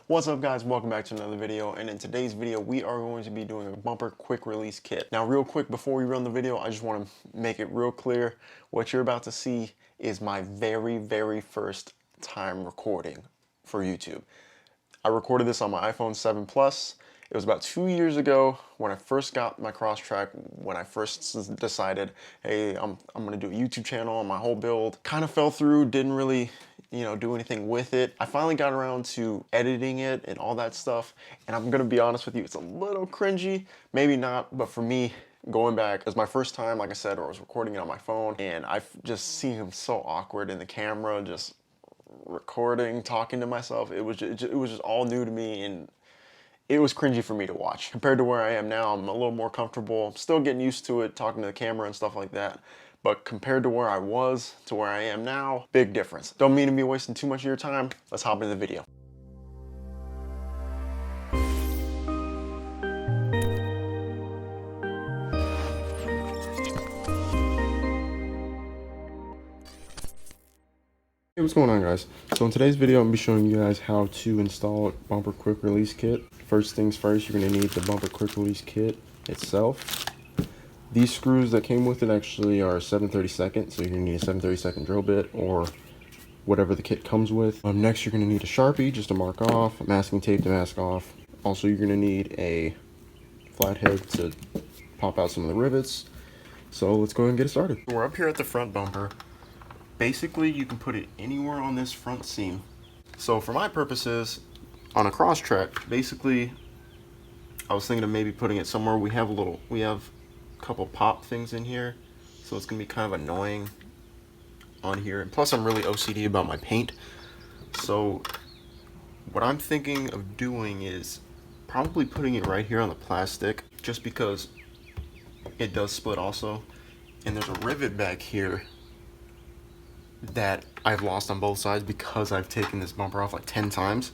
What's up guys, welcome back to another video, and in today's video we are going to be doing a bumper quick release kit. Now real quick before we run the video, I just want to make it real clear, what you're about to see is my very first time recording for YouTube. I recorded this on my iPhone 7 Plus. It was about 2 years ago when I first got my Crosstrek, when I first decided, hey, I'm gonna do a YouTube channel on my whole build. Kind of fell through, didn't really, do anything with it. I finally got around to editing it and all that stuff, and I'm gonna be honest with you, it's a little cringy, maybe not, but for me, going back, it was my first time, like I said, or I was recording it on my phone, and I've just seen him so awkward in the camera, just recording, talking to myself. It was just all new to me, and it was cringy for me to watch. Compared to where I am now, I'm a little more comfortable. I'm still getting used to it, talking to the camera and stuff like that. But compared to where I was to where I am now, big difference. Don't mean to be wasting too much of your time. Let's hop into the video. Hey, what's going on guys? So in today's video, I'm going to be showing you guys how to install bumper quick release kit. First things first, you're going to need the bumper quick release kit itself. These screws that came with it actually are 7/32, so you're going to need a 7/32 drill bit or whatever the kit comes with. Next, you're going to need a Sharpie just to mark off, masking tape to mask off. Also, you're going to need a flathead to pop out some of the rivets. So let's go ahead and get it started. We're up here at the front bumper. Basically, you can put it anywhere on this front seam. So for my purposes, on a Crosstrek, basically, I was thinking of maybe putting it somewhere. We have a couple pop things in here, so it's gonna be kind of annoying on here. And plus, I'm really OCD about my paint. So what I'm thinking of doing is probably putting it right here on the plastic, just because it does split also. And there's a rivet back here that I've lost on both sides because I've taken this bumper off like 10 times.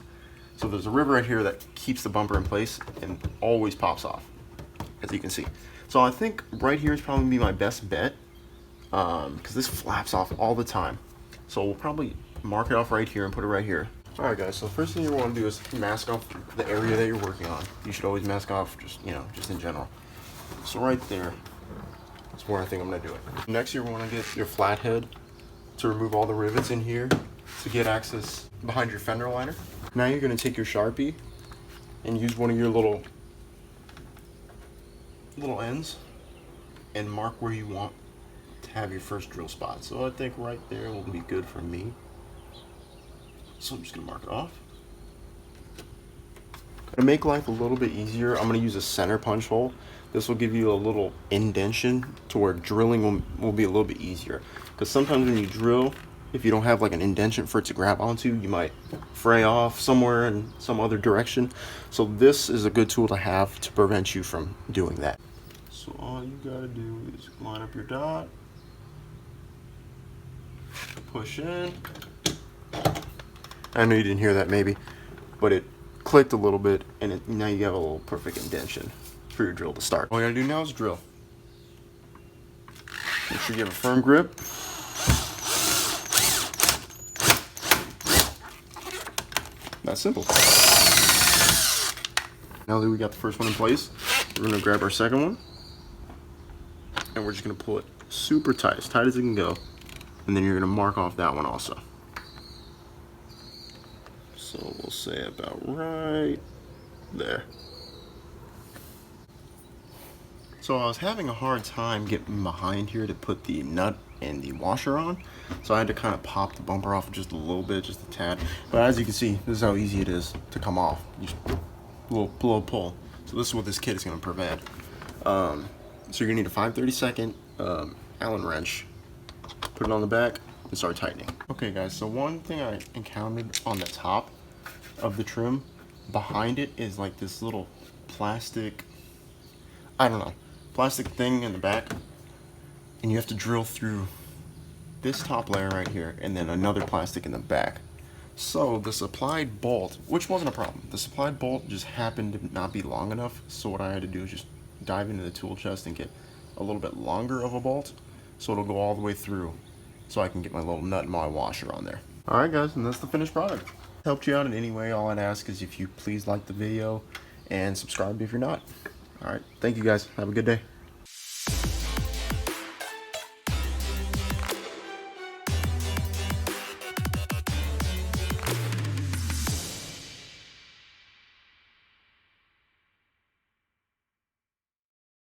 So there's a rivet right here that keeps the bumper in place and always pops off, as you can see. So I think right here is probably be my best bet, because this flaps off all the time. So we'll probably mark it off right here and put it right here. Alright guys, so the first thing you want to do is mask off the area that you're working on. You should always mask off just in general. So right there, that's where I think I'm going to do it. Next, you want to get your flathead to remove all the rivets in here to get access behind your fender liner. Now you're going to take your Sharpie and use one of your little ends and mark where you want to have your first drill spot. So I think right there will be good for me. So I'm just going to mark it off. To make life a little bit easier, I'm going to use a center punch hole. This will give you a little indentation to where drilling will be a little bit easier. Because sometimes when you drill, if you don't have like an indentation for it to grab onto, you might fray off somewhere in some other direction. So this is a good tool to have to prevent you from doing that. So all you gotta do is line up your dot, push in. I know you didn't hear that maybe, but it clicked a little bit, and now you have a little perfect indentation for your drill to start. All you gotta do now is drill. Make sure you have a firm grip. That's simple. Now that we got the first one in place, we're gonna grab our second one, and we're just gonna pull it super tight as it can go, and then you're gonna mark off that one also. So we'll say about right there. So I was having a hard time getting behind here to put the nut and the washer on, so I had to kind of pop the bumper off just a little bit, just a tad. But as you can see, this is how easy it is to come off. You just blow pull. So this is what this kit is going to prevent. So you're going to need a 5/32 Allen wrench. Put it on the back and start tightening. Okay guys, so one thing I encountered on the top of the trim, behind it is like this little plastic, plastic thing in the back, and you have to drill through this top layer right here and then another plastic in the back. So the supplied bolt, which wasn't a problem, the supplied bolt just happened to not be long enough, so what I had to do is just dive into the tool chest and get a little bit longer of a bolt so it'll go all the way through, so I can get my little nut and my washer on there. Alright guys, and that's the finished product. helped you out in any way, all I'd ask is if you please like the video and subscribe if you're not. Alright, thank you guys. Have a good day.